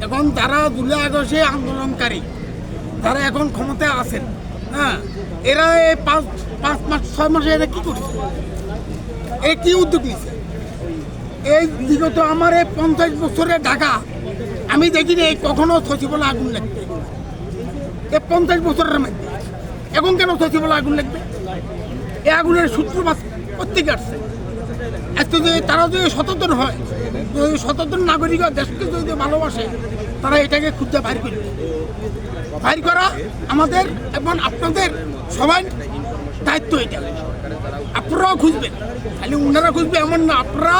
এখন যারা জুলাই আগস্টে আন্দোলনকারী যারা এখন ক্ষমতায় আছেন, হ্যাঁ, এরা এই 5 মাস 6 মাসে এরা কী করছে? এ কী উদ্যোগ নিচ্ছে? এই বিগত আমার এই 50 বছরের ঢাকা আমি দেখিনি এই কখনো সচিবালয় আগুন লাগবে। এই 50 বছরের মধ্যে এখন কেন সচিবালয় আগুন লাগবে? এই আগুনের সূত্রপাত প্রত্যেকে আসছে। এত যদি তারা যদি সচেতন হয়, যদি সচেতন নাগরিক দেশকে যদি ভালোবাসে, তারা এটাকে খুঁজে বাইর করবে। বাইর করা আমাদের এবং আপনাদের সবাই দায়িত্ব। এটা আপনারাও খুঁজবেন, খালি ওনারা খুঁজবে এমন না। আপনারা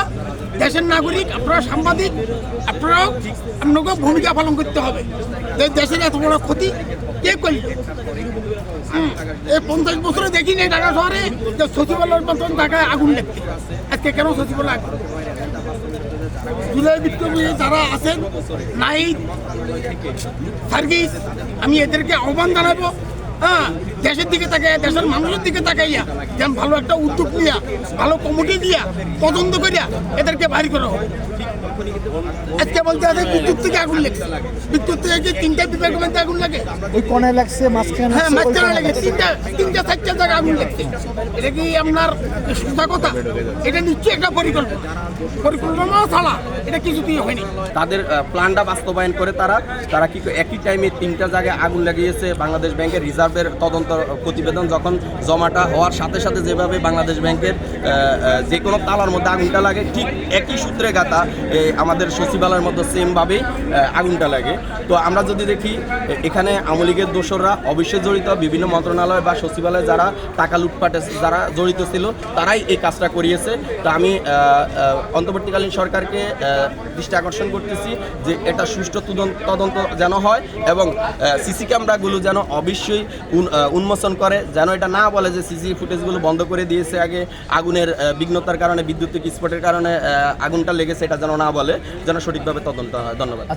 দেশের নাগরিক, আপনারা সাংবাদিক, আপনারাও আপনাকে ভূমিকা পালন করতে হবে। দেশের এত বড় ক্ষতি কে করবে? এই 50 বছরে দেখিনি ঢাকা শহরে যে সচিবালয়ের মতন ঢাকায় আগুন লাগছে। আজকে কেন সচিবালয় আগুন? জুলাই বিপ্লবী যারা আছেন নাই সার্ভিস, আমি এদেরকে আহ্বান জানাবো, হ্যাঁ, দেশের দিকে তাকাইয়া, দেশের মানুষের দিকে তাকাইয়া যেন ভালো একটা উদ্যোগ নিয়া, ভালো কমিটি দিয়া, তদন্ত করিয়া এদেরকে বাইর করা হবে। আজকে বলতে আছে বিদ্যুৎ থেকে আগুন লেগেছে, বিদ্যুৎ থেকে কি 3টা বিভাগের মধ্যে আগুন লাগে? ওই কোণে লাগছে, মাঝখানে, হ্যাঁ, মাঝখানে লাগে 3টা 4টা জায়গায় আগুন লাগছে। এটা কি আপনার সোজা কথা? এটা নিশ্চয়ই একটা পরিকল্পনা ছাড়া এটা কিছুতেই হয়নি। তাদের প্ল্যানটা বাস্তবায়ন করে তারা কি একই টাইমে 3টা জায়গায় আগুন লাগিয়েছে। বাংলাদেশ ব্যাংকের রিজার্ভের তদন্ত প্রতিবেদন যখন জমাটা হওয়ার সাথে সাথে যেভাবে বাংলাদেশ ব্যাংকের যে কোনো তালার মধ্যে আগুনটা লাগে, ঠিক একই সূত্রে গাথা আমাদের সচিবালয়ের মধ্যে সেমভাবেই আগুনটা লাগে। তো আমরা যদি দেখি এখানে আওয়ামী লীগের দোসররা অবশ্যই জড়িত, বিভিন্ন মন্ত্রণালয় বা সচিবালয়ে যারা টাকা লুটপাটে যারা জড়িত ছিল তারাই এই কাজটা করিয়েছে। তো আমি অন্তর্বর্তীকালীন সরকারকে দৃষ্টি আকর্ষণ করতেছি যে এটা সুষ্ঠু তদন্ত যেন হয় এবং সিসি ক্যামেরাগুলো যেন অবশ্যই উন্মোচন করে, যেন এটা না বলে যে সিসি ফুটেজগুলো বন্ধ করে দিয়েছে আগে আগুনের বিঘ্নতার কারণে, বিদ্যুৎ স্পটের কারণে আগুনটা লেগেছে, এটা যেন না বলে, যেন সঠিকভাবে তদন্ত হয়। ধন্যবাদ।